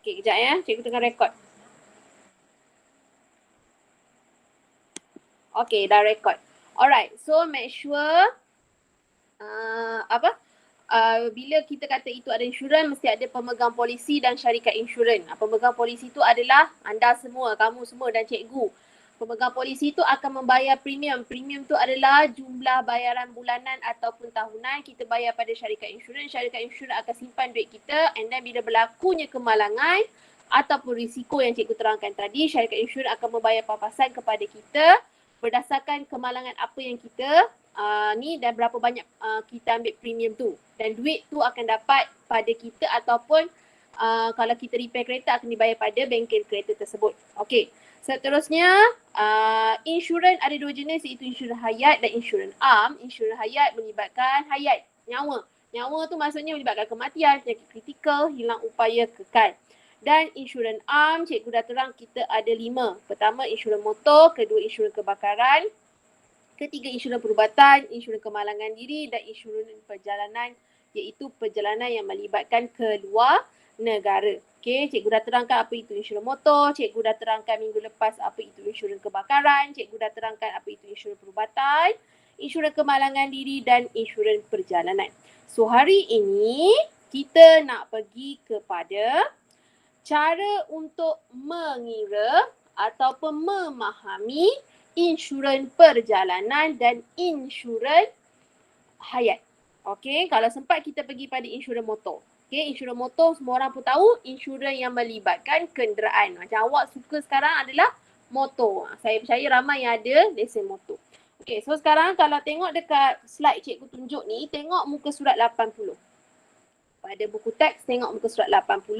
Okay, kejap ya. Cikgu tengah rekod. Okay, dah rekod. Alright, so make sure bila kita kata itu ada insurans, mesti ada pemegang polisi dan syarikat insurans. Pemegang polisi itu adalah anda semua, kamu semua dan cikgu. Pemegang polisi itu akan membayar premium. Premium itu adalah jumlah bayaran bulanan ataupun tahunan kita bayar pada syarikat insurans. Syarikat insurans akan simpan duit kita, and then bila berlakunya kemalangan ataupun risiko yang cikgu terangkan tadi, syarikat insurans akan membayar papasan kepada kita berdasarkan kemalangan apa yang kita ni dan berapa banyak kita ambil premium tu. Dan duit tu akan dapat pada kita ataupun kalau kita repair kereta akan dibayar pada bengkel kereta tersebut. Okey. Seterusnya, insurans ada dua jenis, iaitu insurans hayat dan insurans am. Insurans hayat melibatkan hayat, nyawa. Nyawa tu maksudnya melibatkan kematian, penyakit kritikal, hilang upaya kekal. Dan insurans am, cikgu dah terang kita ada 5. Pertama, insurans motor. Kedua, insurans kebakaran. Ketiga, insurans perubatan, insurans kemalangan diri dan insurans perjalanan, iaitu perjalanan yang melibatkan keluar negara. Okey, cikgu dah terangkan apa itu insurans motor, cikgu dah terangkan minggu lepas apa itu insurans kebakaran, cikgu dah terangkan apa itu insurans perubatan, insurans kemalangan diri dan insurans perjalanan. So, hari ini kita nak pergi kepada cara untuk mengira ataupun memahami insurans perjalanan dan insurans hayat. Okey, kalau sempat kita pergi pada insurans motor. Okey, insurans motor semua orang pun tahu, insurans yang melibatkan kenderaan. Macam awak suka sekarang adalah motor. Saya percaya ramai yang ada lesen motor. Okey, so sekarang kalau tengok dekat slide cikgu tunjuk ni, tengok muka surat 80. Pada buku teks tengok muka surat 80.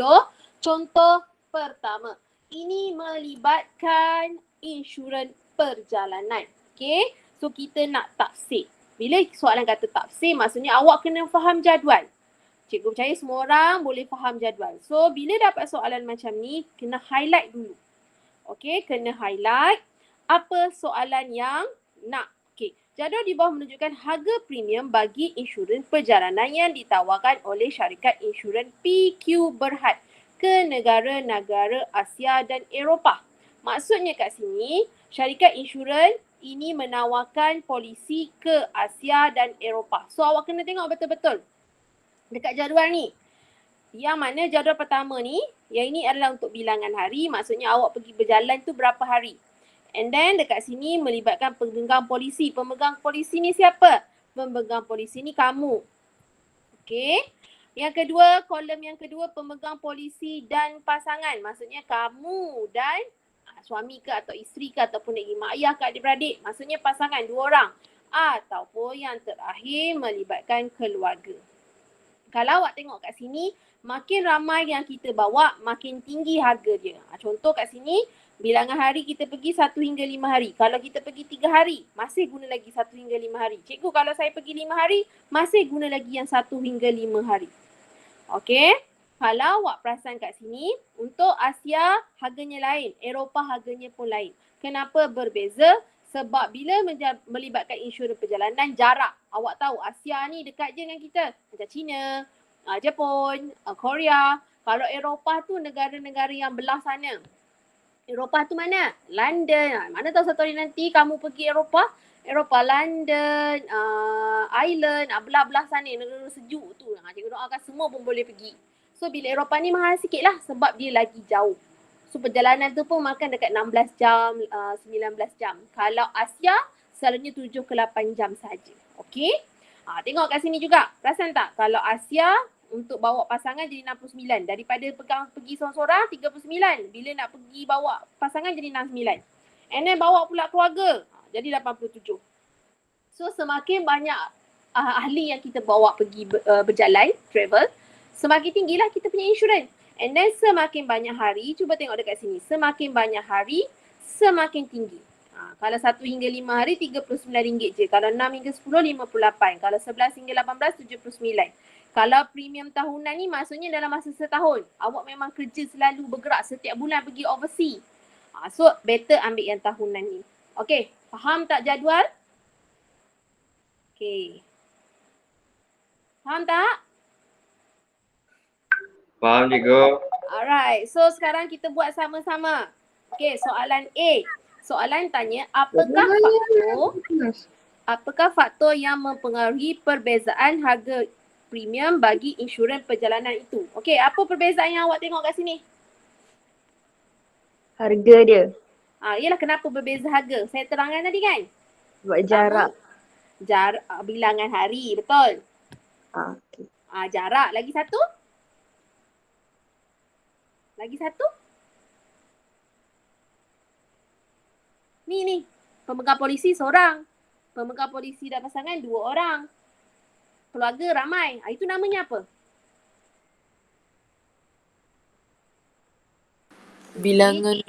Contoh pertama, ini melibatkan insurans perjalanan. Okey, so kita nak tafsir. Bila soalan kata tafsir, maksudnya awak kena faham jadual. Cikgu percaya semua orang boleh faham jadual. So, bila dapat soalan macam ni, kena highlight dulu. Okey, kena highlight apa soalan yang nak. Okey, jadual di bawah menunjukkan harga premium bagi insurans perjalanan yang ditawarkan oleh syarikat insurans PQ Berhad ke negara-negara Asia dan Eropah. Maksudnya kat sini, syarikat insurans ini menawarkan polisi ke Asia dan Eropah. So, awak kena tengok betul-betul dekat jadual ni. Yang mana jadual pertama ni, yang ini adalah untuk bilangan hari, maksudnya awak pergi berjalan tu berapa hari. And then dekat sini melibatkan pemegang polisi. Pemegang polisi ni siapa? Pemegang polisi ni kamu. Okey. Yang kedua, kolom yang kedua, pemegang polisi dan pasangan. Maksudnya kamu dan suami ke atau isteri ke ataupun mak ayah ke adik-beradik. Maksudnya pasangan, 2 orang. Ataupun yang terakhir melibatkan keluarga. Kalau awak tengok kat sini, makin ramai yang kita bawa, makin tinggi harga dia. Contoh kat sini, bilangan hari kita pergi 1 hingga 5 hari. Kalau kita pergi 3 hari, masih guna lagi 1 hingga 5 hari. Cikgu, kalau saya pergi 5 hari, masih guna lagi yang 1 hingga 5 hari. Okey. Kalau awak perasan kat sini, untuk Asia harganya lain, Eropah harganya pun lain. Kenapa berbeza? Sebab bila melibatkan insurans perjalanan, jarak. Awak tahu Asia ni dekat je dengan kita. Macam China, Jepun, Korea. Kalau Eropah tu negara-negara yang belah sana. Eropah tu mana? London. Mana tahu satu hari nanti kamu pergi Eropah, London, Ireland, belah-belah sana, negara sejuk tu. Cikgu doakan semua pun boleh pergi. So bila Eropah ni mahal sikit lah sebab dia lagi jauh. So perjalanan tu pun makan dekat 16 jam, 19 jam. Kalau Asia, selalunya 7 ke 8 jam saja. Okey? Tengok kat sini juga. Perasan tak? Kalau Asia, untuk bawa pasangan jadi 69. Daripada pergi seorang-seorang 39. Bila nak pergi bawa pasangan jadi 69. And then bawa pula keluarga. Jadi 87. So semakin banyak ahli yang kita bawa pergi berjalan, travel, semakin tinggilah kita punya insurans. And then semakin banyak hari, cuba tengok dekat sini. Semakin banyak hari, semakin tinggi. Kalau 1 hingga 5 hari, RM39 je. Kalau 6 hingga 10, RM58. Kalau 11 hingga 18, RM79. Kalau premium tahunan ni maksudnya dalam masa setahun. Awak memang kerja selalu bergerak setiap bulan pergi overseas. So better ambil yang tahunan ni. Okay, faham tak jadual? Okay. Faham tak? Faham cikgu. Alright, so sekarang kita buat sama-sama. Okay, soalan A. Soalan tanya, apakah faktor yang mempengaruhi perbezaan harga premium bagi insurans perjalanan itu? Okay, apa perbezaan yang awak tengok kat sini? Harga dia. Yelah, kenapa berbeza harga? Saya terangkan tadi kan? Sebab jarak. Jarak, bilangan hari, betul? Okay. Jarak. Lagi satu? Ni. Pemegang polisi seorang. Pemegang polisi dan pasangan 2 orang. Keluarga ramai. Itu namanya apa? Bilangan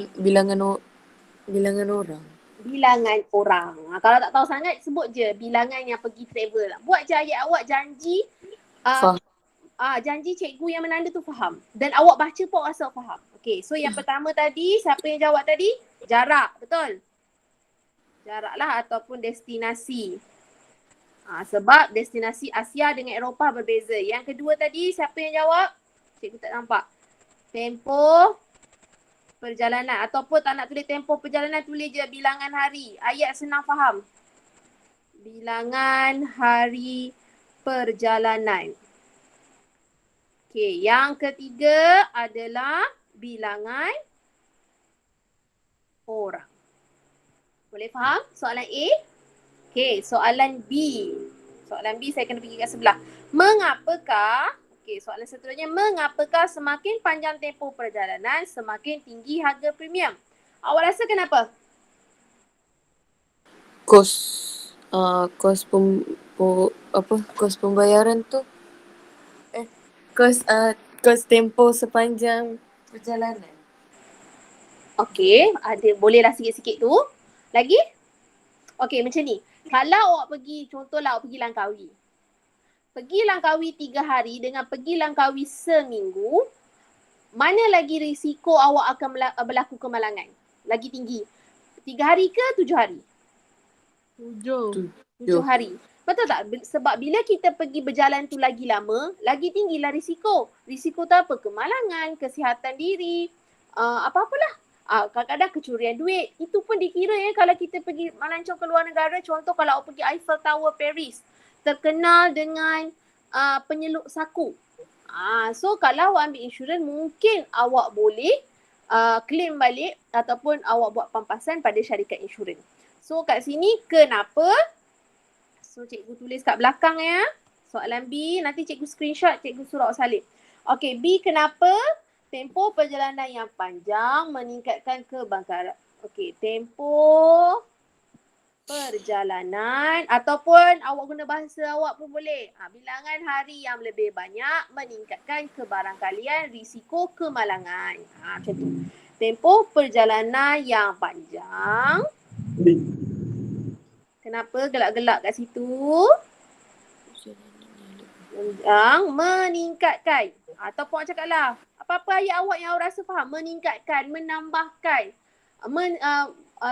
orang. Bilangan orang. Kalau tak tahu sangat, sebut je bilangan yang pergi travel. Buat je ayat awak janji. Faham. Janji cikgu yang menanda tu faham. Dan awak baca pun rasa faham. Okay, so yang pertama tadi, siapa yang jawab tadi? Jarak, betul? Jarak lah ataupun destinasi. Sebab destinasi Asia dengan Eropah berbeza. Yang kedua tadi, siapa yang jawab? Cikgu tak nampak. Tempoh perjalanan ataupun tak nak tulis tempoh perjalanan, tulis je bilangan hari. Ayat senang faham. Bilangan hari perjalanan. Okey, yang ketiga adalah bilangan orang. Boleh faham soalan A? Okey, soalan B. Soalan B saya kena pergi kat sebelah. Mengapakah, soalan seterusnya, mengapakah semakin panjang tempoh perjalanan, semakin tinggi harga premium? Awak rasa kenapa? Kos pembayaran tu. Kos tempoh sepanjang perjalanan. Okey, bolehlah sikit-sikit tu. Lagi? Okey, macam ni. Kalau awak pergi, contohlah awak pergi Langkawi. Pergi Langkawi 3 hari dengan pergi Langkawi seminggu, mana lagi risiko awak akan berlaku kemalangan? Lagi tinggi. 3 hari ke 7 hari? 7 hari. Betul tak? Sebab bila kita pergi berjalan tu lagi lama, lagi tinggilah risiko. Risiko tu apa? Kemalangan, kesihatan diri, apa-apalah. Kadang-kadang kecurian duit. Itu pun dikira ya kalau kita pergi melancong ke luar negara. Contoh kalau awak pergi Eiffel Tower Paris, terkenal dengan penyeluk saku. So kalau awak ambil insurans, mungkin awak boleh claim balik ataupun awak buat pampasan pada syarikat insurans. So kat sini kenapa? So cikgu tulis kat belakang ya. Soalan B, nanti cikgu screenshot, cikgu suruh awak salin. Okey, B kenapa? Tempoh perjalanan yang panjang meningkatkan kebangkaran. Okey, tempoh perjalanan ataupun awak guna bahasa awak pun boleh. Bilangan hari yang lebih banyak meningkatkan kebarangkalian risiko kemalangan. Macam tu. Tempoh perjalanan yang panjang. Kenapa gelak-gelak kat situ? Yang meningkatkan. Ataupun awak cakaplah, apa-apa ayat awak yang awak rasa faham. Meningkatkan, menambahkan.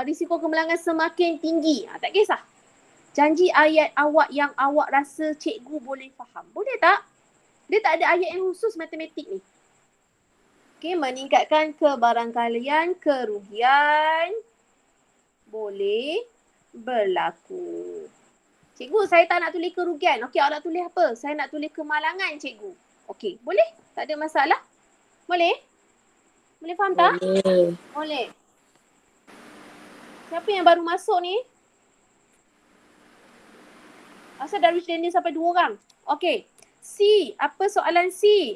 Risiko kemalangan semakin tinggi. Tak kisah. Janji ayat awak yang awak rasa cikgu boleh faham. Boleh tak? Dia tak ada ayat yang khusus matematik ni. Okey, meningkatkan kebarangkalian kerugian boleh berlaku. Cikgu, saya tak nak tulis kerugian. Okey, awak nak tulis apa? Saya nak tulis kemalangan, cikgu. Okey, boleh? Tak ada masalah? Boleh? Boleh faham tak? Boleh. Siapa yang baru masuk ni? Asal dah reach landing sampai 2 orang. Okey. C. Apa soalan C?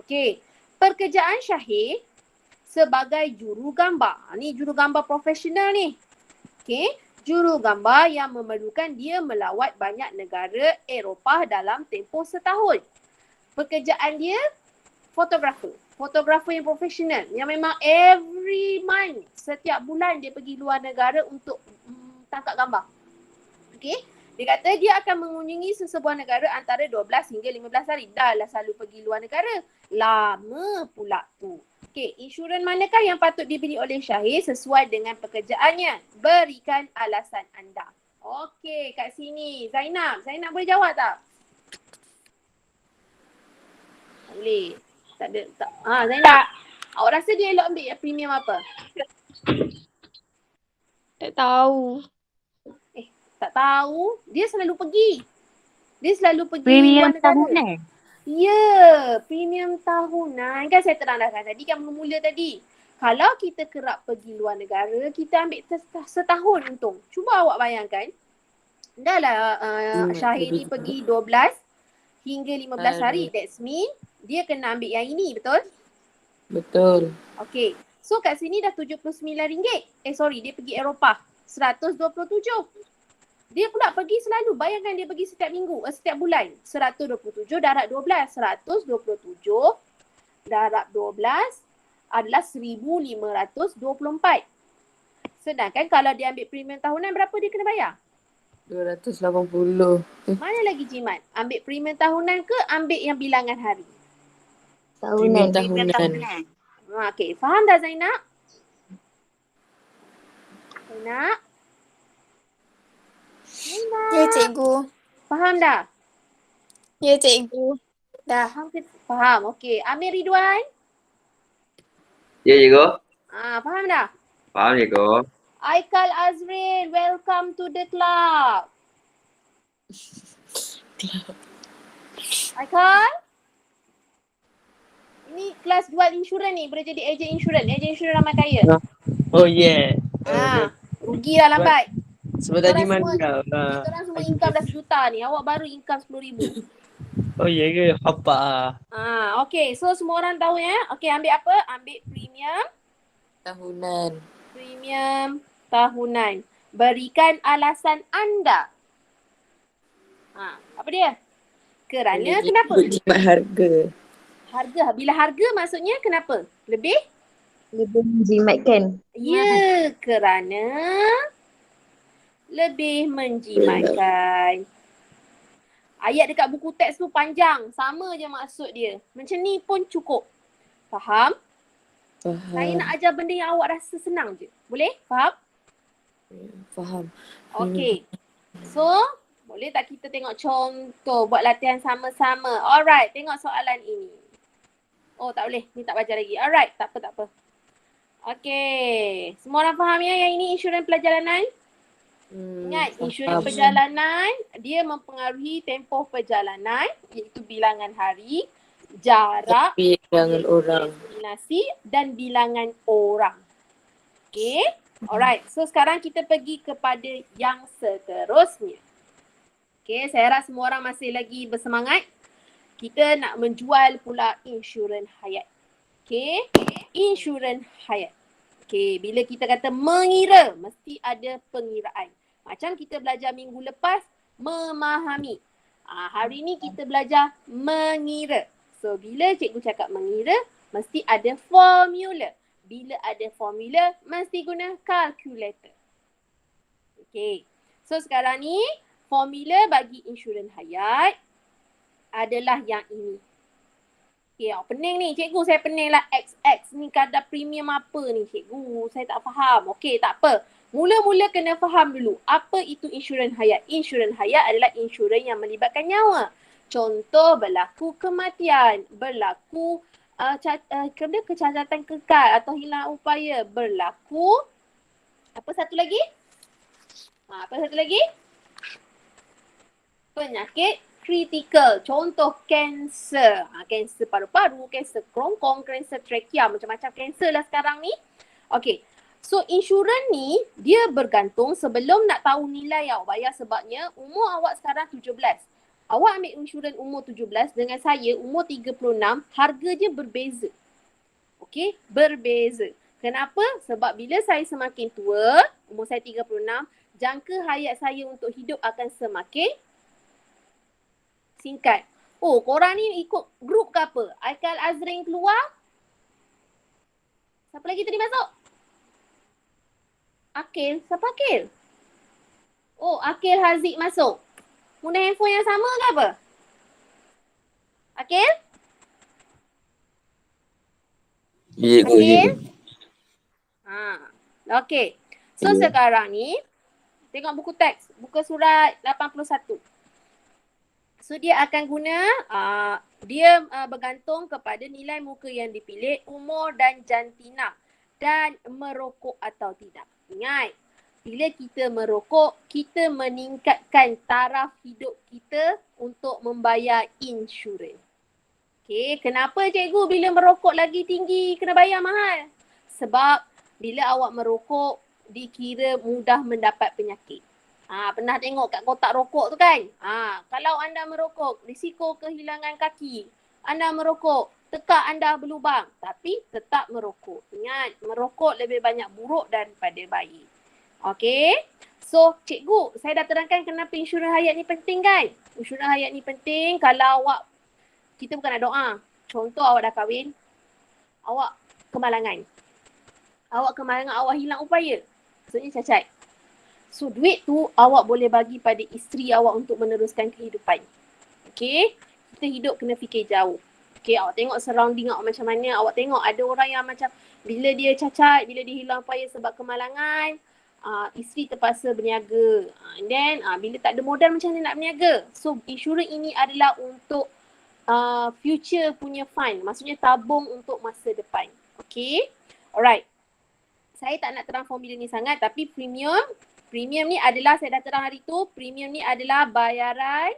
Okey. Pekerjaan Syahir sebagai jurugambar. Ni jurugambar profesional ni. Okey. Jurugambar yang memerlukan dia melawat banyak negara Eropah dalam tempoh setahun. Pekerjaan dia fotografer. Fotografer yang profesional. Yang memang every month, setiap bulan dia pergi luar negara untuk tangkap gambar. Okey. Dia kata dia akan mengunjungi sesebuah negara antara 12 hingga 15 hari. Dah lah selalu pergi luar negara. Lama pula tu. Okey, insurans manakah yang patut dibeli oleh Syahir sesuai dengan pekerjaannya? Berikan alasan anda. Okey, kat sini. Zainab boleh jawab tak? Tak boleh. Tak ada. Tak. Zainab. Awak rasa dia elok ambil premium apa? Tak tahu. Tak tahu. Dia selalu pergi. Dia selalu pergi Premium luar negara. tahunan. Ya, premium tahunan. Kan saya terangkan tadi kan mula-mula tadi. Kalau kita kerap pergi luar negara, kita ambil setahun untung. Cuba awak bayangkan. Dah lah Syahir ni pergi 12 hingga 15 hari. That's mean dia kena ambil yang ini, betul? Betul. Okay. So kat sini dah RM79. Dia pergi Eropah. 127. Dia pula pergi selalu. Bayangkan dia pergi setiap minggu, setiap bulan. 127 darab 12. 127 darab 12 adalah 1,524. Sedangkan kalau dia ambil premium tahunan, berapa dia kena bayar? 280. Mana lagi jimat? Ambil premium tahunan ke ambil yang bilangan hari? Tahunan. Tahunan. Okay, faham dah Zainab? Zainab? Ya, cikgu. Faham dah? Ya, cikgu. Dah. Faham ke? Faham. Okey. Amir Ridwan? Ya, cikgu. Faham dah? Faham, cikgu. Aikal Azrin, welcome to the club. Aikal? Ini kelas jual insurans ni, boleh jadi ejen insurans. Ejen insurans ramai kaya. Oh yeah. Rugilah lambat. Sebab tadi Korang mantap. Kita orang semua income dah RM1 ni. Awak baru income RM10,000. Oh yeah ke? Apa? Okay, so semua orang tahu ya. Okay, ambil apa? Ambil premium. Tahunan. Premium tahunan. Berikan alasan anda. Apa dia? Kerana kenapa? Jimat harga. Harga. Bila harga maksudnya kenapa? Lebih? Lebih menjimatkan. Ya, kerana lebih menjimatkan. Ayat dekat buku teks tu panjang. Sama je maksud dia. Macam ni pun cukup. Faham? Saya nak ajar benda yang awak rasa senang je. Boleh? Faham? Faham. Okay. So, boleh tak kita tengok contoh buat latihan sama-sama? Alright, tengok soalan ini. Oh, tak boleh. Ni tak baca lagi. Alright, tak apa. Okay. Semua orang faham ya yang ini insurans perjalanan? Ingat, insurans perjalanan dia mempengaruhi tempoh perjalanan iaitu bilangan hari, jarak, bilangan orang, destinasi dan bilangan orang. Okay. Alright. So sekarang kita pergi kepada yang seterusnya. Okay. Saya harap semua orang masih lagi bersemangat. Kita nak menjual pula insurans hayat. Okay. Insurans hayat. Okay. Bila kita kata mengira, mesti ada pengiraan. Macam kita belajar minggu lepas, memahami. Hari ni kita belajar mengira. So, bila cikgu cakap mengira, mesti ada formula. Bila ada formula, mesti guna calculator. Okay. So, sekarang ni, formula bagi insurans hayat adalah yang ini. Okay, pening ni. Cikgu, saya pening lah. XX ni kadar premium apa ni, cikgu? Saya tak faham. Okay, tak apa. Mula-mula kena faham dulu. Apa itu insurans hayat? Insurans hayat adalah insurans yang melibatkan nyawa. Contoh, berlaku kematian, berlaku kecacatan kekal atau hilang upaya, berlaku apa satu lagi? Penyakit kritikal. Contoh kanser. Kanser paru-paru, kanser kerongkong, kanser trachea, macam-macam kanser lah sekarang ni. Okay. So insurans ni dia bergantung sebelum nak tahu nilai yang awak bayar sebabnya umur awak sekarang 17. Awak ambil insurans umur 17 dengan saya umur 36, harga dia berbeza. Okey, berbeza. Kenapa? Sebab bila saya semakin tua, umur saya 36, jangka hayat saya untuk hidup akan semakin singkat. Oh, korang ni ikut grup ke apa? Aikal Azrin keluar? Siapa lagi tadi masuk? Akil. Siapa Akil? Oh, Akil Haziq masuk. Guna handphone yang sama ke apa? Akil? Ya, cikgu. Akil? Okay. So sekarang ni, tengok buku teks. Buku surat 81. So dia akan guna dia bergantung kepada nilai muka yang dipilih, umur dan jantina dan merokok atau tidak. Ingat, bila kita merokok, kita meningkatkan taraf hidup kita untuk membayar insurans. Okey, kenapa cikgu bila merokok lagi tinggi kena bayar mahal? Sebab bila awak merokok dikira mudah mendapat penyakit. Pernah tengok kat kotak rokok tu kan? Kalau anda merokok, risiko kehilangan kaki. Anda merokok, tekak anda berlubang. Tapi tetap merokok. Ingat, merokok lebih banyak buruk daripada baik. Okey? So, cikgu, saya dah terangkan kenapa insurans hayat ni penting kan? Insurans hayat ni penting kalau awak, kita bukan nak doa. Contoh awak dah kahwin, awak kemalangan. Awak hilang upaya. Maksudnya cacat. So duit tu awak boleh bagi pada isteri awak untuk meneruskan kehidupan. Okay? Kita hidup kena fikir jauh. Okay, awak tengok surrounding awak macam mana. Awak tengok ada orang yang macam bila dia cacat, bila dia hilang upaya sebab kemalangan, isteri terpaksa berniaga. And then bila tak ada modal macam mana nak berniaga. So insurans ini adalah untuk future punya fund. Maksudnya tabung untuk masa depan. Okay? Alright. Saya tak nak terang formula ni sangat tapi premium ni adalah, saya dah terang hari tu, premium ni adalah bayaran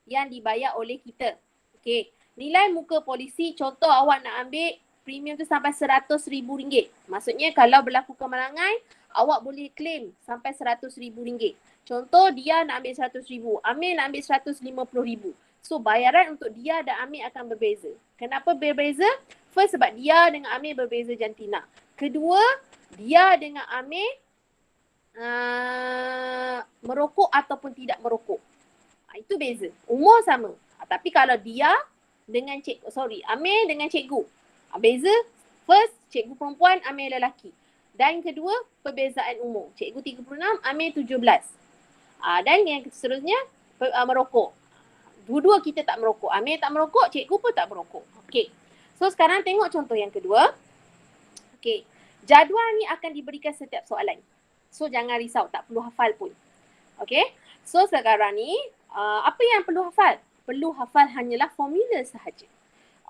yang dibayar oleh kita. Okey. Nilai muka polisi, contoh awak nak ambil premium tu sampai RM100,000. Maksudnya kalau berlaku kemalangan, awak boleh claim sampai RM100,000. Contoh dia nak ambil RM100,000, Amir nak ambil RM150,000. So bayaran untuk dia dan Amir akan berbeza. Kenapa berbeza? First, sebab dia dengan Amir berbeza jantina. Kedua, dia dengan Amir merokok ataupun tidak merokok. Itu beza. Umur sama. Tapi kalau dia dengan Amir dengan cikgu. Beza, first cikgu perempuan, Amir lelaki. Dan kedua, perbezaan umur. Cikgu 36, Amir 17. Dan yang seterusnya, merokok. Dua-dua kita tak merokok. Amir tak merokok, cikgu pun tak merokok. Okey. So sekarang tengok contoh yang kedua. Okey. Jadual ni akan diberikan setiap soalan. So jangan risau, tak perlu hafal pun. Okay. So sekarang ni, apa yang perlu hafal? Perlu hafal hanyalah formula sahaja.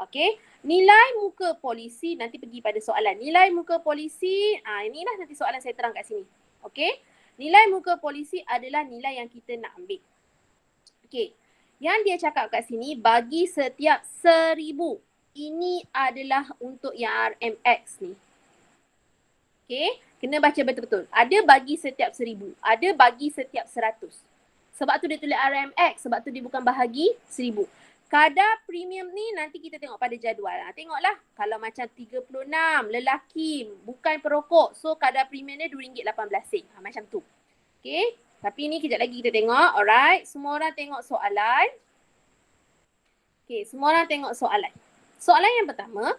Okay. Nilai muka polisi, nanti pergi pada soalan. Nilai muka polisi, inilah nanti soalan saya terang kat sini. Okay. Nilai muka polisi adalah nilai yang kita nak ambil. Okay. Yang dia cakap kat sini, bagi setiap 1,000. Ini adalah untuk yang RMX ni. Okay. Kena baca betul-betul. Ada bagi setiap 1,000. Ada bagi setiap 100. Sebab tu dia tulis RMX. Sebab tu dia bukan bahagi 1,000. Kadar premium ni nanti kita tengok pada jadual. Tengoklah. Kalau macam 36, lelaki, bukan perokok. So kadar premium dia RM2.18. Macam tu. Okay. Tapi ni kejap lagi kita tengok. Alright. Semua orang tengok soalan. Okay. Semua orang tengok soalan. Soalan yang pertama.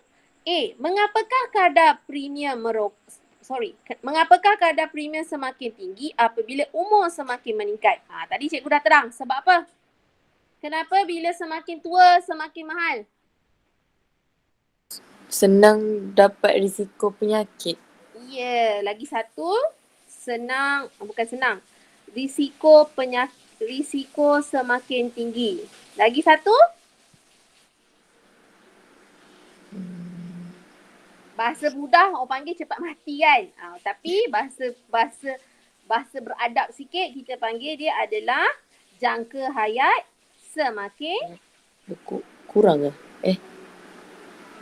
Mengapakah kadar premium Mengapakah kadar premium semakin tinggi apabila umur semakin meningkat? Tadi cikgu dah terang. Sebab apa? Kenapa bila semakin tua semakin mahal? Senang dapat risiko penyakit. Ya, lagi satu. Bukan senang. Risiko semakin tinggi. Lagi satu. Bahasa mudah orang panggil cepat mati kan. Tapi bahasa beradab sikit kita panggil dia adalah jangka hayat semakin kurang ke?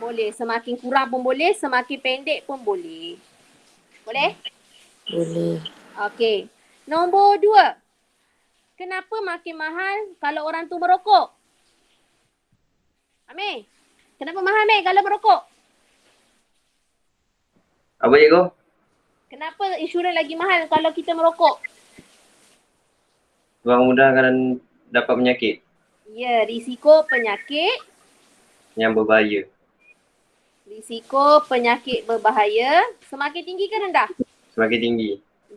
Boleh. Semakin kurang pun boleh, semakin pendek pun boleh. Boleh? Boleh. Okey. Nombor 2. Kenapa makin mahal kalau orang tu merokok? Amir, kenapa mahal Amir kalau merokok? Apa cikgu? Kenapa insurans lagi mahal kalau kita merokok? Sebab memudahkan dapat penyakit Ya, risiko penyakit. yang berbahaya. Risiko penyakit berbahaya semakin tinggi ke rendah? Semakin tinggi.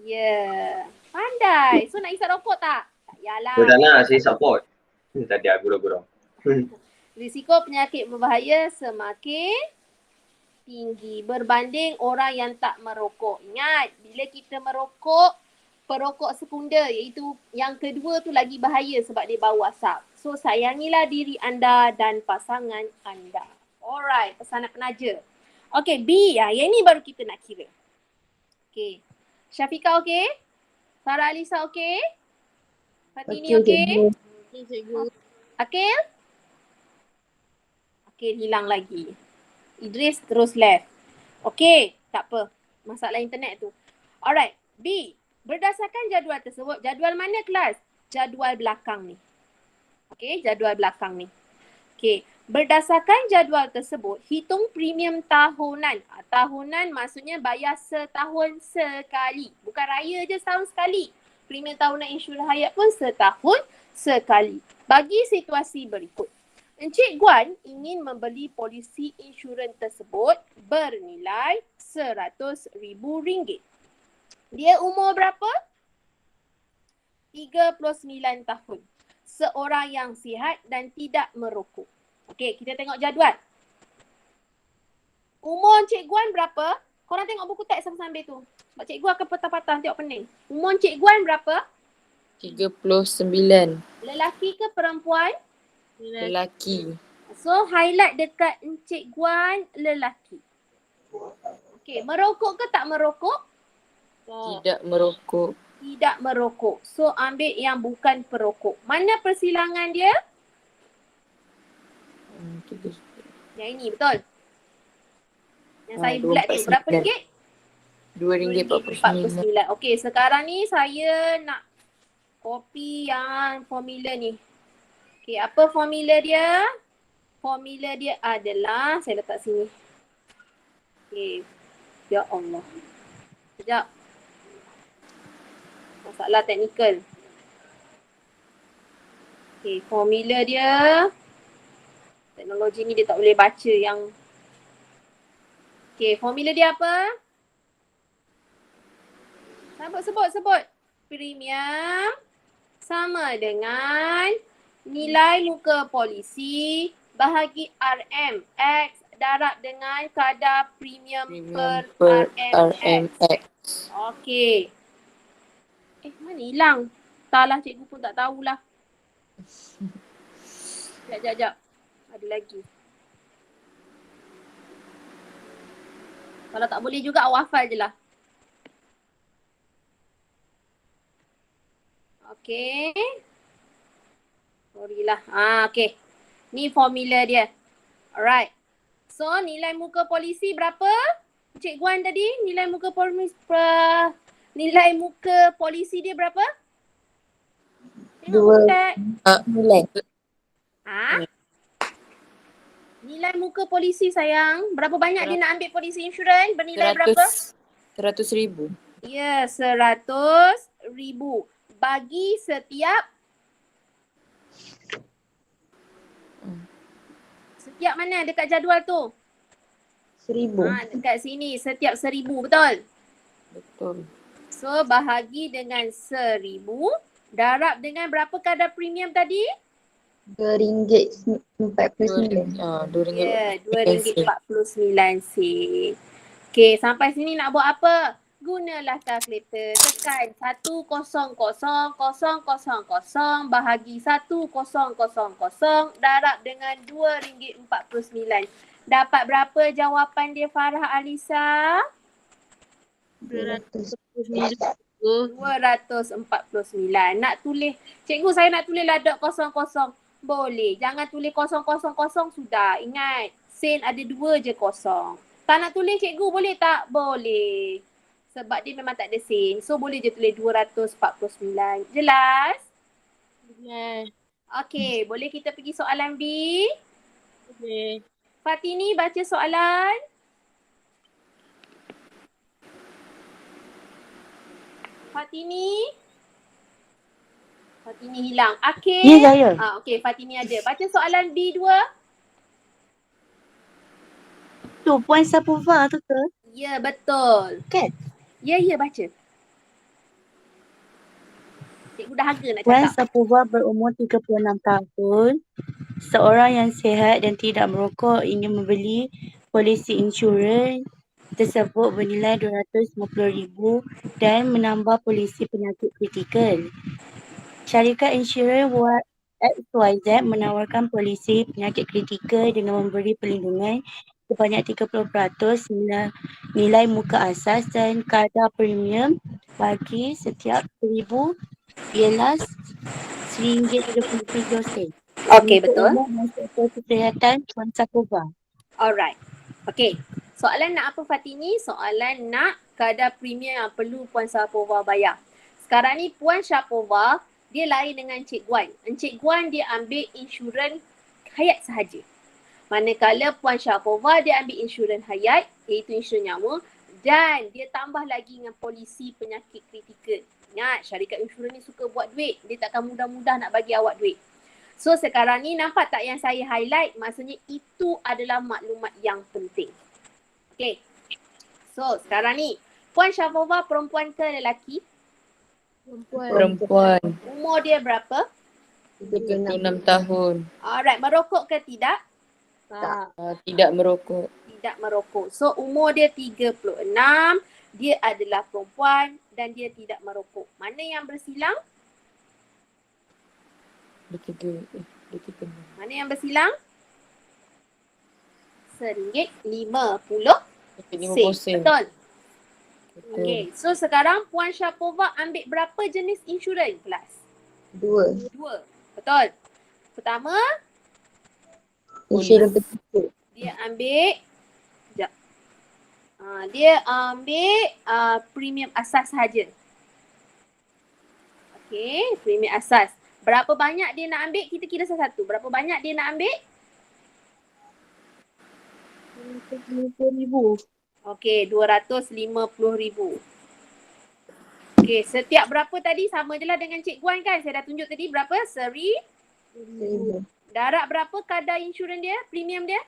Ya, pandai. So nak isap rokok tak? Tak yalah. Saya tak nak, saya support. Tadi aku gurau-gurau. Risiko penyakit berbahaya semakin tinggi berbanding orang yang tak merokok. Ingat, bila kita merokok, perokok sekunder, iaitu yang kedua tu lagi bahaya sebab dia bau asap. So sayangilah diri anda dan pasangan anda. Alright, pesanan penaja. Okay, B. Yang ni baru kita nak kira. Okay. Syafiqah okay? Farah Alisa okay? Fatini okay? Akil? Akil hilang lagi. Idris terus left. Okay, tak apa. Masalah internet tu. Alright, B. Berdasarkan jadual tersebut, jadual mana kelas? Jadual belakang ni. Okay, jadual belakang ni. Okay, berdasarkan jadual tersebut, hitung premium tahunan. Tahunan maksudnya bayar setahun sekali. Bukan raya je setahun sekali. Premium tahunan insurans hayat pun setahun sekali. Bagi situasi berikut. Encik Guan ingin membeli polisi insurans tersebut bernilai RM100,000. Dia umur berapa? 39 tahun. Seorang yang sihat dan tidak merokok. Okey, kita tengok jadual. Umur Encik Guan berapa? Korang tengok buku teks sambil tu. Sebab cikgu akan patah-patah tengok pening. Umur Encik Guan berapa? 39. Lelaki ke perempuan? Lelaki. So, highlight dekat Encik Guan lelaki. Okey, merokok ke tak merokok? Tidak merokok. Tidak merokok. So, ambil yang bukan perokok. Mana persilangan dia? Yang ini, betul? Yang saya bulat ni. Berapa ringgit? RM2.49. Okey, sekarang ni saya nak copy yang formula ni. Okey, apa formula dia? Formula dia adalah, saya letak sini. Okey. Ya Allah. Sekejap. Masalah teknikal. Okey, formula dia. Teknologi ni dia tak boleh baca yang. Okey, formula dia apa? Sebut. Premium sama dengan nilai muka polisi bahagi RM X darab dengan kadar premium per RMX. Okey. Mana hilang? Entahlah, cikgu pun tak tahulah. Sekejap. Ada lagi. Kalau tak boleh juga awak hafal je lah. Okay. Sorry lah. Okay. Ni formula dia. Alright. So, nilai muka polisi berapa? Encik Guan tadi, nilai muka polisi dia berapa? Tengok teks. Nilai. Nilai muka polisi sayang. Berapa banyak dia nak ambil polisi insurans? Bernilai berapa? 100,000. Ya, 100,000. Bagi setiap mana dekat jadual tu? 1,000. Dekat sini setiap 1,000, betul? Betul. So bahagi dengan 1,000 darab dengan berapa kadar premium tadi? RM2.49. RM2. RM2.49. Okay, sampai sini nak buat apa? Gunalah kalkulator. Tekan 100,000 bahagi 1,000 darab dengan RM2.49. Dapat berapa jawapan dia, Farah Alisa? 249. Nak tulis, cikgu saya nak tulis lah dot kosong-kosong. Boleh. Jangan tulis kosong-kosong sudah. Ingat, sen ada 2 je kosong. Tak nak tulis cikgu boleh tak? Boleh. Sebab dia memang tak ada sen. So boleh je tulis 249. Jelas? Yes. Okey, boleh kita pergi soalan B? Okay. Fatini baca soalan. Fatini hilang. Akil? Ya, saya. Okey, Fatini ada. Baca soalan B2. Tu puan Sapova tu ke? Ya, betul. Kan? Ya, baca. Cikgu dah harga nak Puan cakap. Sapova berumur 36 tahun. Seorang yang sihat dan tidak merokok ingin membeli polisi insurans tersebut bernilai RM250,000 dan menambah polisi penyakit kritikal. Syarikat insurans XYZ menawarkan polisi penyakit kritikal dengan memberi perlindungan sebanyak 30% nilai muka asas dan kadar premium bagi setiap RM1,000 ialah RM1.33. Okey, betul. Sektor kesihatan Puan Sakoba. Alright. Okey. Soalan nak apa Fatini? Soalan nak kadar premium yang perlu Puan Syapova bayar. Sekarang ni Puan Syapova dia lain dengan Encik Guan. Encik Guan dia ambil insurans hayat sahaja. Manakala Puan Syapova dia ambil insurans hayat iaitu insurans nyawa dan dia tambah lagi dengan polisi penyakit kritikal. Ingat syarikat insurans ni suka buat duit. Dia takkan mudah-mudah nak bagi awak duit. So sekarang ni nampak tak yang saya highlight? Maksudnya itu adalah maklumat yang penting. Okay. So sekarang ni Puan Syapova perempuan ke lelaki? Perempuan. Umur dia berapa? 36 tahun. Alright, merokok ke tidak? Tak. Tidak merokok. Tidak merokok. So umur dia 36, dia adalah perempuan dan dia tidak merokok. Mana yang bersilang? Dia tiga. Mana yang bersilang? RM1.50. 50 sen. Betul. Betul. Okay. So sekarang Puan Syapova ambil berapa jenis insurans kelas? 2. 2. Betul. Pertama, Insurans betul. dia ambil sekejap. Dia ambil premium asas sahaja. Okey, premium asas. Berapa banyak dia nak ambil? Kita kira satu-satu. Berapa banyak dia nak ambil? RM50,000. Okey, RM250,000. Okey, setiap berapa tadi? Sama je lah dengan Cik Guan kan? Saya dah tunjuk tadi berapa? RM1,000. Darab berapa kadar insurans dia? Premium dia?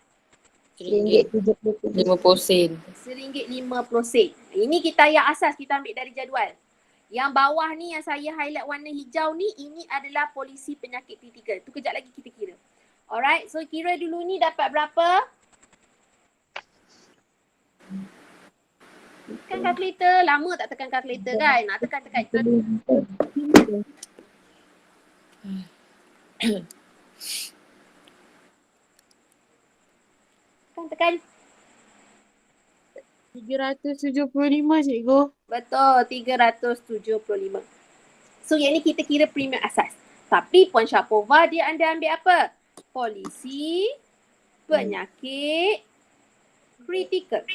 RM1.77. 50 sen. RM1.50. Ini kita yang asas kita ambil dari jadual. Yang bawah ni yang saya highlight warna hijau ni, ini adalah polisi penyakit kritikal. Tu kejap lagi kita kira. Alright, so kira dulu ni dapat berapa? Tekan kalkulator. Lama tak tekan kalkulator kan? Nak tekan-tekan. Tekan. RM375 cikgu. Betul, 375. So yang ni kita kira premium asas. Tapi Puan Syapova dia anda ambil apa? Polisi penyakit kritikal.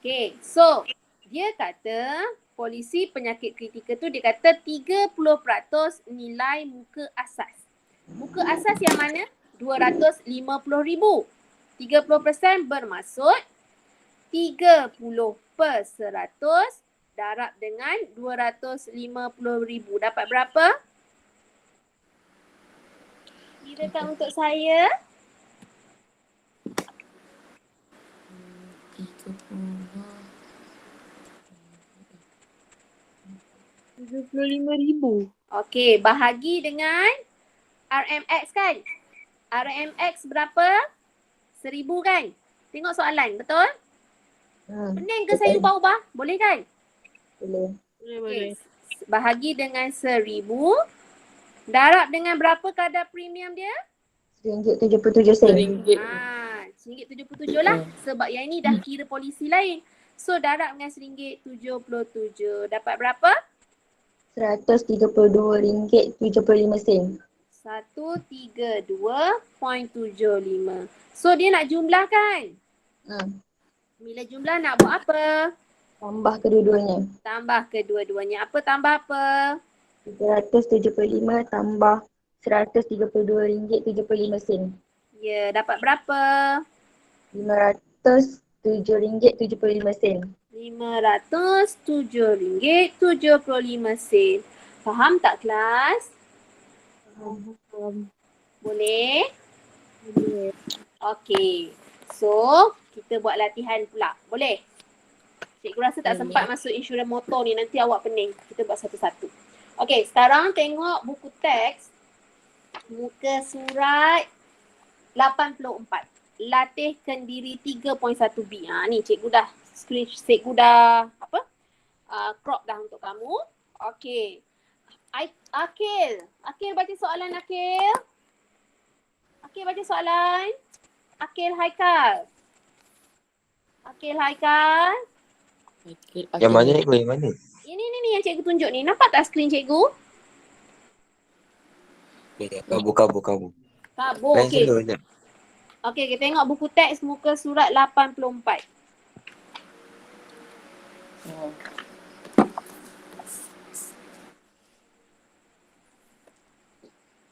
Okay, so dia kata polisi penyakit kritikal tu dia kata 30% nilai muka asas. Muka asas yang mana? RM250,000. 30% bermaksud 30% darab dengan RM250,000. Dapat berapa? Kirakan untuk saya. 75,000. Okey, bahagi dengan RMX kan? RMX berapa? 1,000 kan? Tengok soalan, betul? Pening ke saya ubah-ubah? Boleh kan? Boleh. Okey. Bahagi dengan 1,000. Darab dengan berapa kadar premium dia? RM1.77. RM1.77 lah. Sebab yang ini dah kira polisi lain. So darab dengan RM1.77. Dapat berapa? RM132.75. 132.75. So dia nak jumlahkan. Bila jumlah nak buat apa? Tambah kedua-duanya. Tambah kedua-duanya. Apa tambah apa? 375 tambah RM132.75. Ya, dapat berapa? RM507.75. RM507.75. Faham tak kelas? Boleh? Boleh. Okey. So, kita buat latihan pula. Boleh? Cikgu rasa tak sempat masuk insurans motor ni. Nanti awak pening. Kita buat satu-satu. Okey, sekarang tengok buku teks. Muka surat 84. latihkan diri 3.1b. Ni cikgu dah cikgu dah crop dah untuk kamu. Okey. Akil baca soalan Akil. Akil baca soalan. Akil Haikal. Yang mana cikgu? Yang mana? Ini yang cikgu tunjuk ni. Nampak tak skrin cikgu? Kabur. Kabur. Lain Okey. selalu banyak. Okey, kita tengok buku teks muka surat 84. Oh.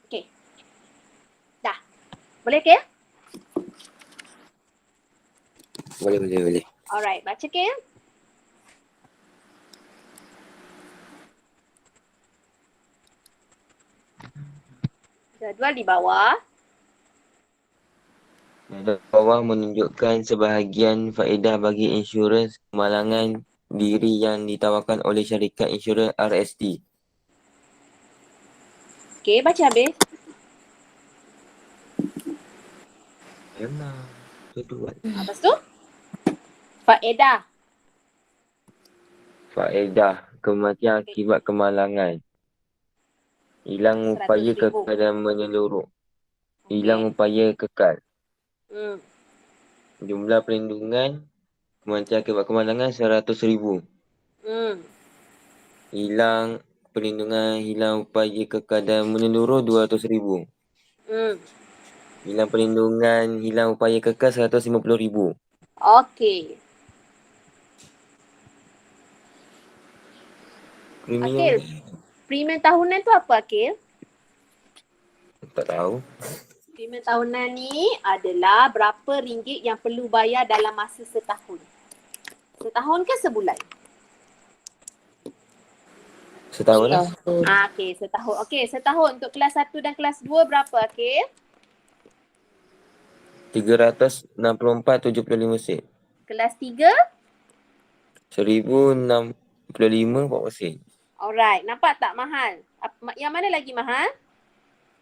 Okey. Dah. Boleh ke? Boleh. Alright, baca ke? Jadual di bawah. Di bawah menunjukkan sebahagian faedah bagi insurans kemalangan diri yang ditawarkan oleh syarikat insurans RST. Okey, baca habis. Kenal. Jadual. Lepas tu? Faedah. Faedah kematian akibat kemalangan. Hilang upaya 100,000. kekal dan menyeluruh. Okey. Hilang upaya kekal. Hmm. Jumlah perlindungan kematian akibat kemalangan 100,000. Hilang perlindungan, hilang upaya kekal dan menyeluruh 200,000. Hilang perlindungan, hilang upaya kekal 150,000. Okey. Premium Premium tahunan tu apa, Akil? tak tahu. Premium tahunan ni adalah berapa ringgit yang perlu bayar dalam masa setahun. Setahun ke sebulan? Setahun lah. Okey, setahun. Okey, setahun untuk kelas 1 dan kelas 2 berapa, Akil? 364.75 sen. Kelas 3? 1,065 berapa sen. Alright, nampak tak mahal? Yang mana lagi mahal?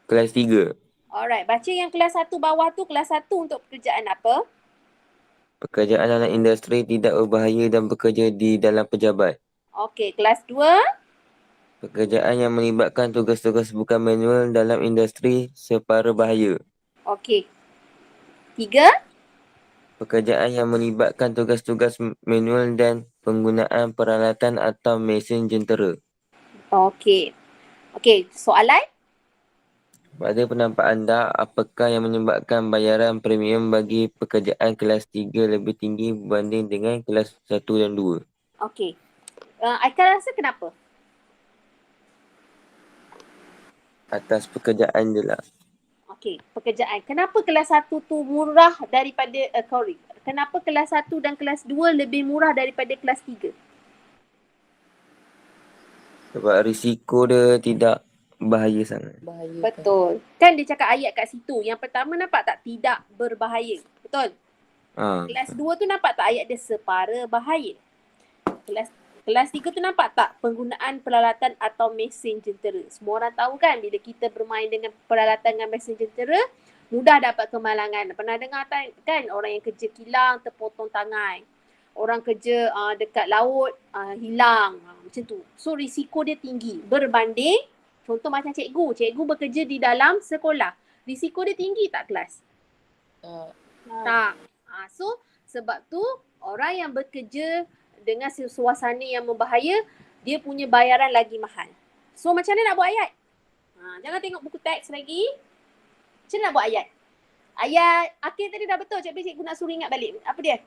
Kelas 3. Alright, baca yang kelas 1 bawah tu, kelas 1 untuk pekerjaan apa? Pekerjaan dalam industri tidak berbahaya dan bekerja di dalam pejabat. Okey, kelas 2? Pekerjaan yang melibatkan tugas-tugas bukan manual dalam industri separa bahaya. Okey. 3? Pekerjaan yang melibatkan tugas-tugas manual dan penggunaan peralatan atau mesin jentera. Okey. Okey, soalan? Pada pendapat anda, apakah yang menyebabkan bayaran premium bagi pekerjaan kelas 3 lebih tinggi berbanding dengan kelas 1 dan 2? Okey. Aikal rasa kenapa? Atas pekerjaan je lah. Okey, pekerjaan. Kenapa kelas 1 tu murah daripada, kenapa kelas 1 dan kelas 2 lebih murah daripada kelas 3? Sebab risiko dia tidak bahaya sangat. Bahaya. Betul. Kan dia cakap ayat kat situ. Yang pertama nampak tak? Tidak berbahaya. Betul? Kelas 2 tu nampak tak ayat dia separa bahaya? Kelas 3 tu nampak tak? Penggunaan peralatan atau mesin jentera. Semua orang tahu kan bila kita bermain dengan peralatan dengan mesin jentera, mudah dapat kemalangan. Pernah dengar kan orang yang kerja kilang terpotong tangan. Orang kerja dekat laut hilang. Macam tu. So risiko dia tinggi berbanding contoh macam cikgu. Cikgu bekerja di dalam sekolah. Risiko dia tinggi tak kelas? Tak. So sebab tu orang yang bekerja dengan suasana yang membahaya, dia punya bayaran lagi mahal. So macam mana nak buat ayat? Jangan tengok buku teks lagi. Macam mana nak buat ayat? Ayat Akil tadi dah betul. Cikgu nak suruh ingat balik. Apa dia?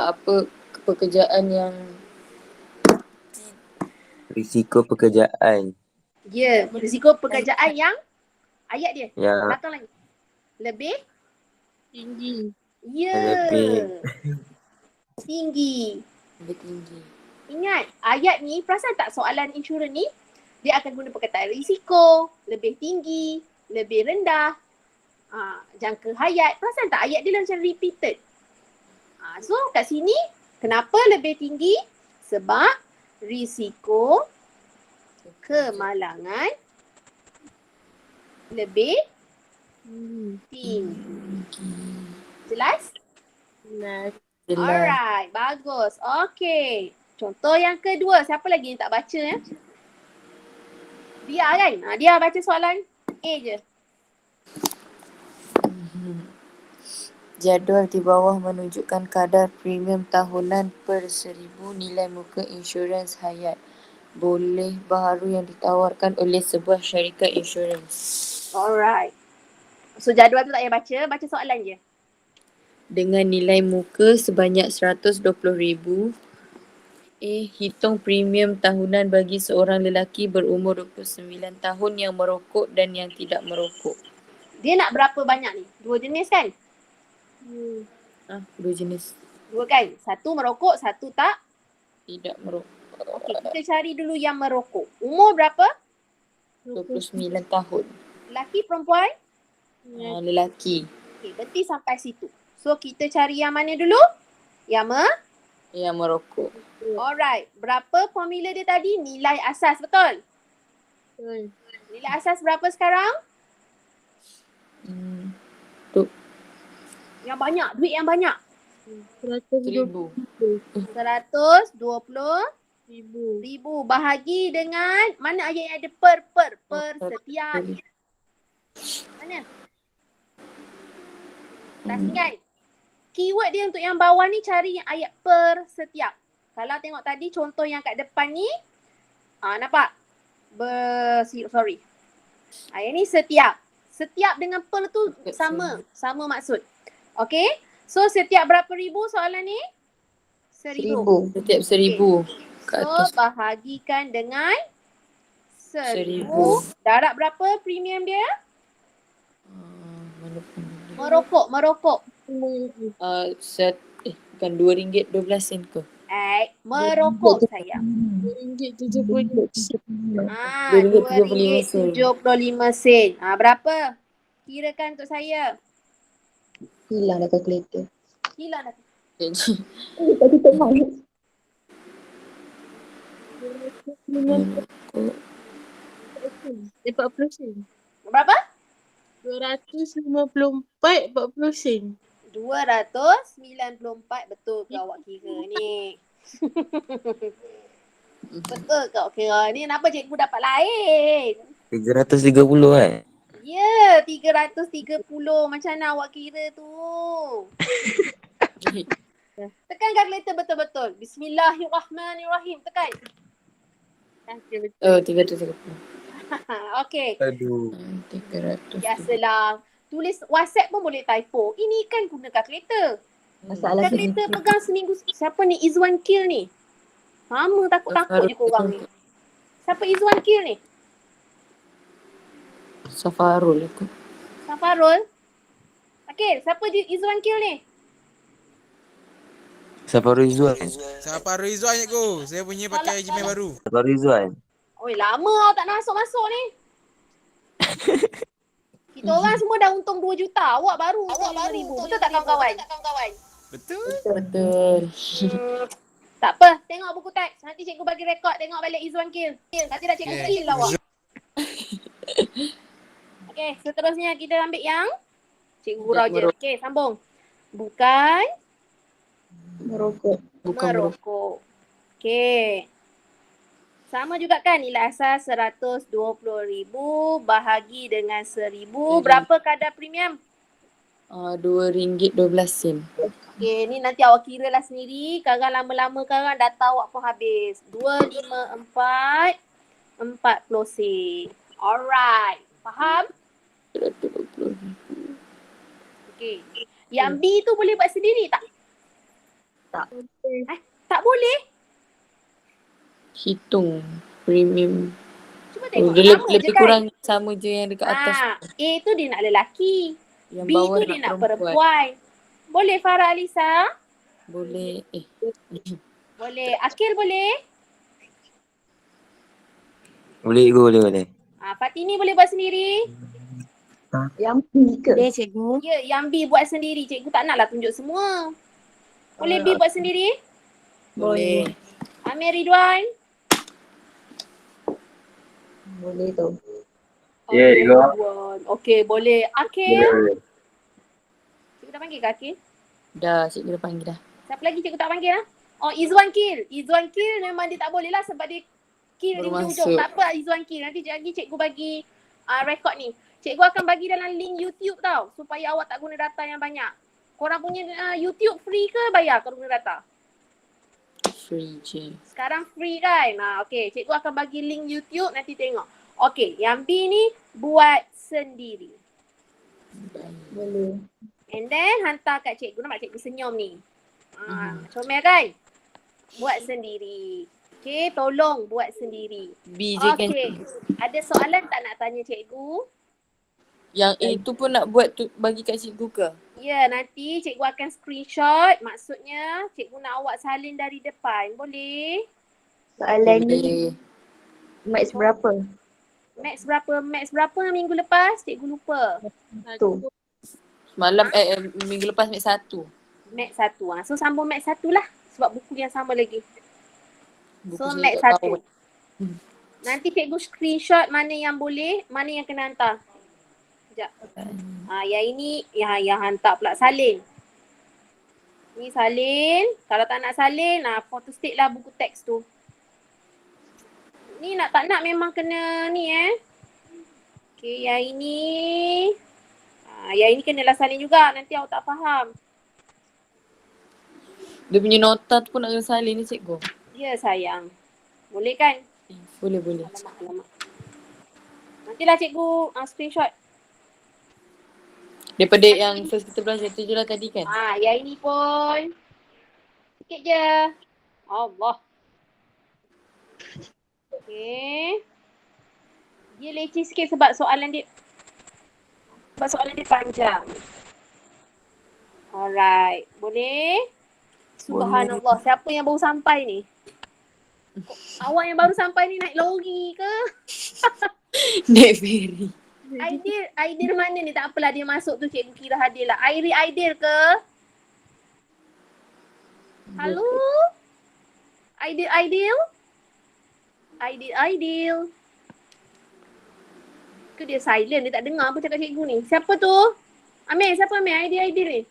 Apa pekerjaan yang Risiko pekerjaan. Ya, risiko pekerjaan yang ayat dia. Yang Belakang lagi. Lebih? Tinggi. Ya. Lebih. Tinggi. lebih tinggi. Ingat, ayat ni, perasan tak soalan insurans ni, dia akan guna perkataan risiko, lebih tinggi, lebih rendah, jangka hayat. Perasan tak ayat dia macam repeated. So kat sini, kenapa lebih tinggi? Sebab risiko kemalangan lebih Tinggi. Jelas? Jelas. Jelas. Alright, bagus. Okay. Contoh yang kedua, siapa lagi yang tak baca ya? Dia kan? Dia baca soalan A je. Jadual di bawah menunjukkan kadar premium tahunan per 1000 nilai muka insurans hayat boleh baharu yang ditawarkan oleh sebuah syarikat insurans. Alright. So jadual tu tak payah baca, baca soalan je. Dengan nilai muka sebanyak 120,000, hitung premium tahunan bagi seorang lelaki berumur 29 tahun yang merokok dan yang tidak merokok. Dia nak berapa banyak ni? 2 jenis kan? Dua jenis. 2 kan? Satu merokok, satu tak. Tidak merokok. Okey, kita cari dulu yang merokok. Umur berapa? 29 tahun. Lelaki, perempuan? Lelaki. Okey, berarti sampai situ. So kita cari yang mana dulu? Yang Yang merokok. Alright. Berapa formula dia tadi? Nilai asas, betul? Betul. Nilai asas berapa sekarang? Yang banyak, duit yang banyak. 120,000. 120,000 bahagi dengan mana ayat yang ada per setiap. Mana? Tak ingat. Keyword dia untuk yang bawah ni cari yang ayat per setiap. Kalau tengok tadi contoh yang kat depan ni, nampak? Sorry. Yang ni setiap. Setiap dengan per tu sama maksud. Okay. So setiap berapa ribu soalan ni? 1,000. Setiap 1,000 ke So atas. bahagikan dengan 1,000. 1,000. Darab berapa premium dia? Mana pun. Merokok. Bukan RM2.12 ke? Merokok sayang. RM2.75. Berapa? Kirakan untuk saya. Hilang dah kalkulator. Hilang dah. Tadi tengok. 40 sen. Berapa? 254.40 sen. 294. Betul ke awak kira ni? Betul ke awak kira ni? Kenapa cikgu dapat lain? 330 kan? Ya, 330. Macam mana awak kira tu? Tekan kalkulator betul-betul. Bismillahirrahmanirrahim. Tekan. Betul. 330. Okey. Aduh. 300. Biasalah. Tulis WhatsApp pun boleh typo. Ini kan guna kalkulator. Masalah Kalkulator pegang seminggu. Siapa ni? Izwan Kil ni. Sama takut-takut je korang ni. Siapa Izwan Kil ni? Safarul aku. Safarul. Okey, siapa Izwan Kil ni? Safarul Izzuan. Siapa Rizwan cikgu? Saya punya pakai Gmail baru. Safarul Izzuan. Oi, lama awak tak masuk-masuk ni. Kita orang semua dah untung 2 juta. Awak baru untung 5,000. Betul tak kawan-kawan? Betul? Betul. Tak apa. Tengok buku teks. Nanti cikgu bagi rekod. Tengok balik Izwan Kil. Nanti dah cikgu kill lah awak. Okey, seterusnya kita ambil yang cikgu gurau je. Okey, sambung. Bukan merokok. merokok. Okey. Sama juga kan nilai asas 120,000 bahagi dengan 1,000. Berapa kadar premium? RM2.12. Okey, ni nanti awak kira lah sendiri. Kadang lama-lama kadang data awak pun habis. 254 40 sen. Alright. Faham? 120,000. Okey. Yang B tu boleh buat sendiri tak? Tak. Tak boleh? Hitung premium. Cuba tengok. Dia Sama je lebih kan? kurang sama je yang dekat atas. A tu dia nak lelaki. Yang B bawah tu dia nak perempuan. Boleh Farah Alisa? Boleh. Boleh. Akil boleh? Boleh. Fatini boleh buat sendiri? Yang B ke? Boleh cikgu. Ya, yang B buat sendiri. Cikgu tak naklah tunjuk semua. Boleh B buat sendiri? Boleh. Amir Ridwan? Boleh tu. Ya, cikgu. Okey, boleh. Akil. Boleh. Cikgu dah panggil ke Akil? Dah, cikgu dah panggil dah. Siapa lagi cikgu tak panggil? Oh, Izwan Kil. Izwan Kil memang dia tak boleh lah sebab dia kill di Baru hujung. masuk. Tak apa Izwan Kil. Nanti cikgu bagi rekod ni. Cikgu akan bagi dalam link YouTube tau. Supaya awak tak guna data yang banyak. Korang punya YouTube free ke bayar kalau guna data? Free je. Sekarang free kan? Okay. Cikgu akan bagi link YouTube nanti tengok. Okay. Yang B ni buat sendiri. Boleh. And then hantar kat cikgu. Nampak cikgu senyum ni? Comel kan? Buat sendiri. Okay. Tolong buat sendiri. B je kan. Okay. Ada soalan tak nak tanya cikgu? Yang A tu pun nak buat tu bagi kat cikgu ke? Ya, nanti cikgu akan screenshot. Maksudnya, cikgu nak awak salin dari depan. Boleh? Soalan ni Boleh. max berapa? Max berapa minggu lepas? Cikgu lupa. Tu. Semalam minggu lepas Max 1. Max 1. So, sambung Max 1 lah. Sebab buku yang sama lagi. Buku So, saya Max tak 1. tahu. Nanti cikgu screenshot mana yang boleh, mana yang kena hantar. Sekejap. Yang ini, yang hantar pula salin. Ni salin. Kalau tak nak salin, photo state lah buku teks tu. Ni nak tak nak memang kena ni Okay, yang ini. Yang ini kenalah salin juga. Nanti awak tak faham. Dia punya nota tu pun nak kena salin ni cikgu. Ya sayang. Boleh kan? Boleh, boleh. Alamak. Nantilah cikgu screenshot. Daripada yang first kita belajar tu je lah tadi kan? Yang ini pun. Sikit je. Allah. Okay. Dia leceh sikit sebab soalan dia panjang. Alright. Boleh? Subhanallah. Siapa yang baru sampai ni? Awak yang baru sampai ni naik lori ke? Naik ferry. Aidil mana ni? Tak apalah dia masuk tu cikgu kira hadir lah. Aidil ke? Halo? Aidil? Ke dia silent? Dia tak dengar apa cakap cikgu ni. Siapa tu? Amir, siapa Amir? Aidil ni?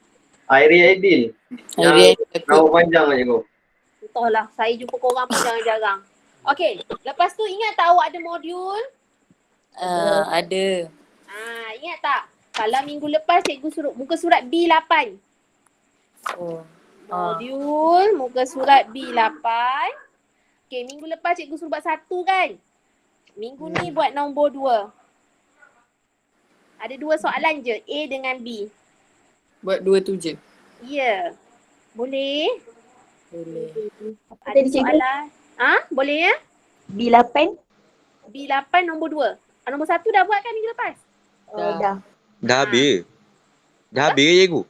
Aidil. Aidil. Nama panjang lah cikgu. Entahlah, saya jumpa korang pun jarang-jarang. Okay, lepas tu ingat tak awak ada modul? Ada. Ingat tak? Kalau minggu lepas cikgu suruh muka surat B8. Oh. Modul muka surat B8. Okay, minggu lepas cikgu suruh buat 1 kan? Minggu ni buat nombor 2. Ada 2 soalan je, A dengan B. Buat 2 tu je? Ya. Boleh? Boleh. Ada soalan? Boleh ya? B8? B8 nombor 2. Nombor 1 dah buat kan minggu lepas? Dah. Dah habis. Dah habis ke cikgu?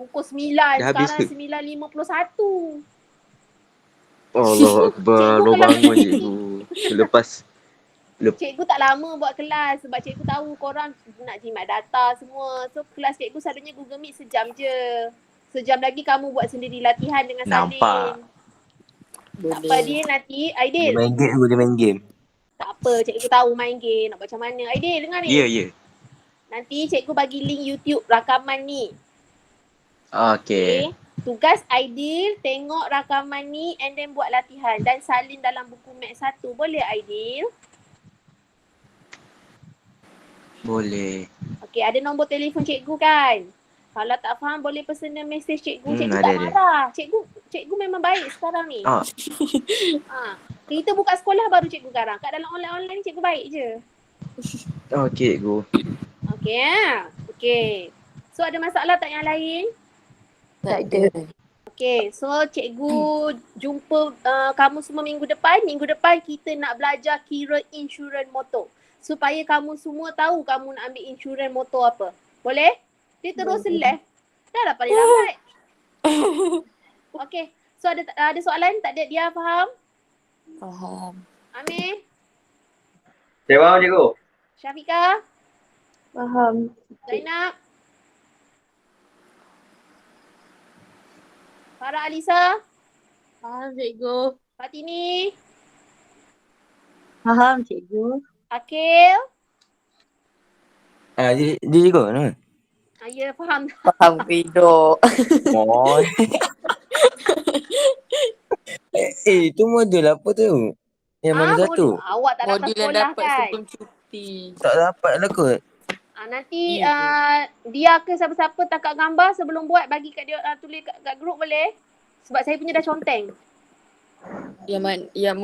Pukul 9, Dah habis sekarang ke? 9.51. Allah Akbar. Cikgu Lo kalau bangun ni- cikgu. Lepas. Cikgu tak lama buat kelas sebab cikgu tahu korang nak jimat data semua. So kelas cikgu selalunya Google Meet sejam je. Sejam lagi kamu buat sendiri latihan dengan salin. Nampak. Tak apa dia nanti. Dia Aidil. main game tu, dia main game. Tak apa cikgu tahu main game. Nak buat macam mana. Aidil dengar ni. Ya. Nanti cikgu bagi link YouTube rakaman ni. Okay. Tugas Aidil tengok rakaman ni and then buat latihan. Dan salin dalam buku Math 1. Boleh Aidil? Boleh. Okey, ada nombor telefon cikgu kan? Kalau tak faham boleh personal message cikgu. Cikgu tak ada. marah. Cikgu memang baik sekarang ni. Kita buka sekolah baru cikgu garang. Kat dalam online ni cikgu baik je. Okay cikgu. Okey Okey. So ada masalah tak yang lain? Tak ada. Okey, so cikgu jumpa kamu semua minggu depan. Minggu depan kita nak belajar kira insurans motor. Supaya kamu semua tahu kamu nak ambil insurans motor apa. Boleh? Dia terus left. Dah lah paling lambat. Okey. So ada soalan? Tak ada? Dia faham? Faham. Amir? Saya faham cikgu. Syafiqah? Faham. Zainab? Farah Alisa? Faham cikgu. Fatini? Faham cikgu. Akil? Dia cikgu nama? Ya, faham. Faham Fido. Oh. Itu modul apa tu? Yang mana satu? Awak tak datang Modul yang sekolah dapat kan? sebelum cuti. Tak dapat lah kot. Nanti Ya dia ke siapa-siapa tangkap gambar sebelum buat bagi kat dia tulis kat grup boleh? Sebab saya punya dah conteng. Yang